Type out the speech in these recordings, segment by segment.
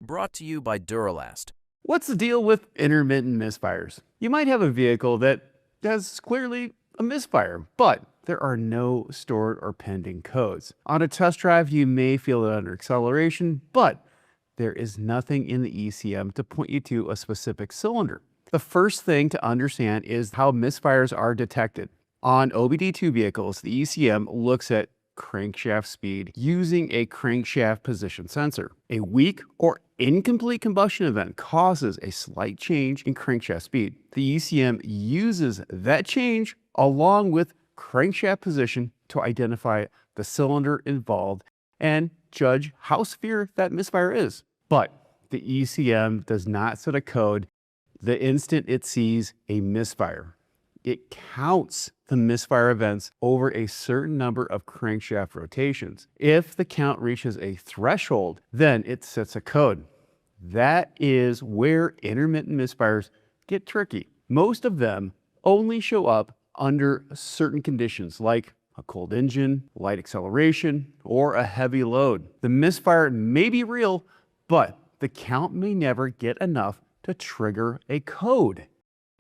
Brought to you by Duralast. What's the deal with intermittent misfires? You might have a vehicle that has clearly a misfire, but there are no stored or pending codes. On a test drive, you may feel it under acceleration, but there is nothing in the ECM to point you to a specific cylinder. The first thing to understand is how misfires are detected. On OBD-II vehicles, the ECM looks at crankshaft speed using a crankshaft position sensor. A weak or incomplete combustion event causes a slight change in crankshaft speed. The ECM uses that change along with crankshaft position to identify the cylinder involved and judge how severe that misfire is. But the ECM does not set a code the instant it sees a misfire. It counts the misfire events over a certain number of crankshaft rotations. If the count reaches a threshold, then it sets a code. That is where intermittent misfires get tricky. Most of them only show up under certain conditions like a cold engine, light acceleration, or a heavy load. The misfire may be real, but the count may never get enough to trigger a code.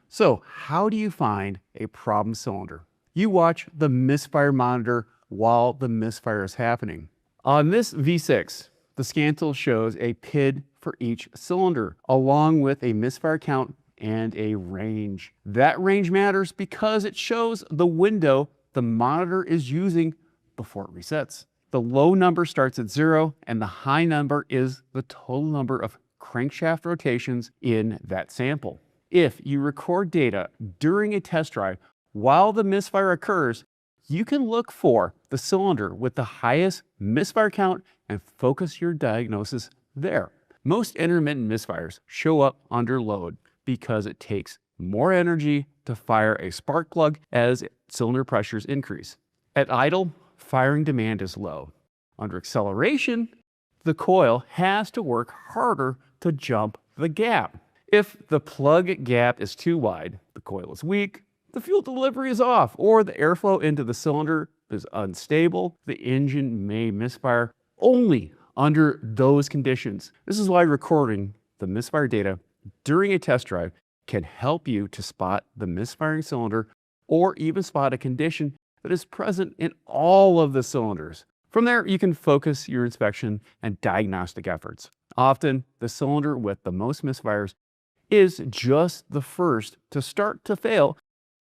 So how do you find a problem cylinder? You watch the misfire monitor while the misfire is happening. On this V6, the scan tool shows a PID for each cylinder, along with a misfire count and a range. That range matters because it shows the window the monitor is using before it resets. The low number starts at 0, and the high number is the total number of crankshaft rotations in that sample. If you record data during a test drive while the misfire occurs, you can look for the cylinder with the highest misfire count and focus your diagnosis there. Most intermittent misfires show up under load because it takes more energy to fire a spark plug as cylinder pressures increase. At idle, firing demand is low. Under acceleration, the coil has to work harder to jump the gap. If the plug gap is too wide, the coil is weak, the fuel delivery is off, or the airflow into the cylinder is unstable, the engine may misfire only under those conditions. This is why recording the misfire data during a test drive can help you to spot the misfiring cylinder or even spot a condition that is present in all of the cylinders. From there, you can focus your inspection and diagnostic efforts. Often, the cylinder with the most misfires is just the first to start to fail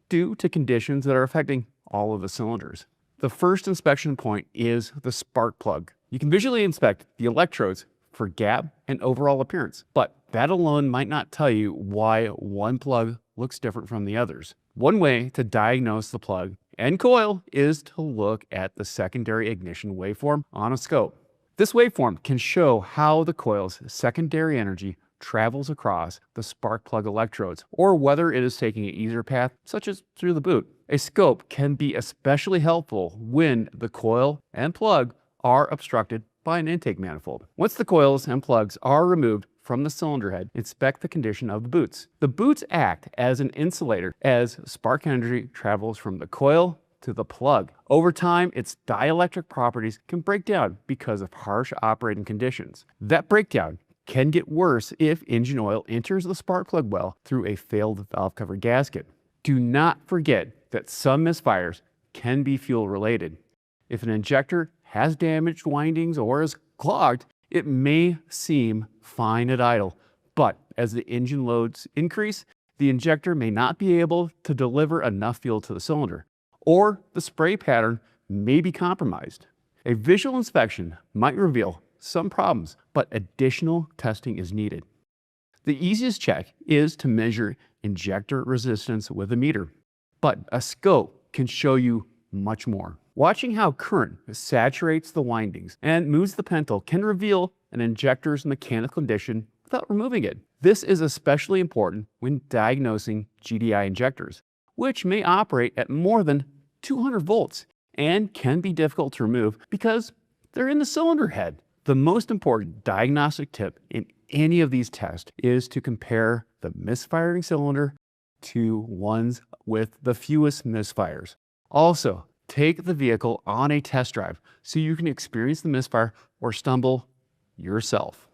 due to conditions that are affecting all of the cylinders. The first inspection point is the spark plug. You can visually inspect the electrodes for gap and overall appearance, but that alone might not tell you why one plug looks different from the others. One way to diagnose the plug and coil is to look at the secondary ignition waveform on a scope. This waveform can show how the coil's secondary energy travels across the spark plug electrodes, or whether it is taking an easier path, such as through the boot. A scope can be especially helpful when the coil and plug are obstructed by an intake manifold. Once the coils and plugs are removed from the cylinder head, inspect the condition of the boots. The boots act as an insulator as spark energy travels from the coil to the plug. Over time, its dielectric properties can break down because of harsh operating conditions. That breakdown can get worse if engine oil enters the spark plug well through a failed valve cover gasket. Do not forget that some misfires can be fuel related. If an injector has damaged windings or is clogged, it may seem fine at idle, but as the engine loads increase, the injector may not be able to deliver enough fuel to the cylinder, or the spray pattern may be compromised. A visual inspection might reveal some problems, but additional testing is needed. The easiest check is to measure injector resistance with a meter, but a scope can show you much more. Watching how current saturates the windings and moves the pentle can reveal an injector's mechanical condition without removing it. This is especially important when diagnosing GDI injectors, which may operate at more than 200 volts and can be difficult to remove because they're in the cylinder head. The most important diagnostic tip in any of these tests is to compare the misfiring cylinder to ones with the fewest misfires. Also, take the vehicle on a test drive so you can experience the misfire or stumble yourself.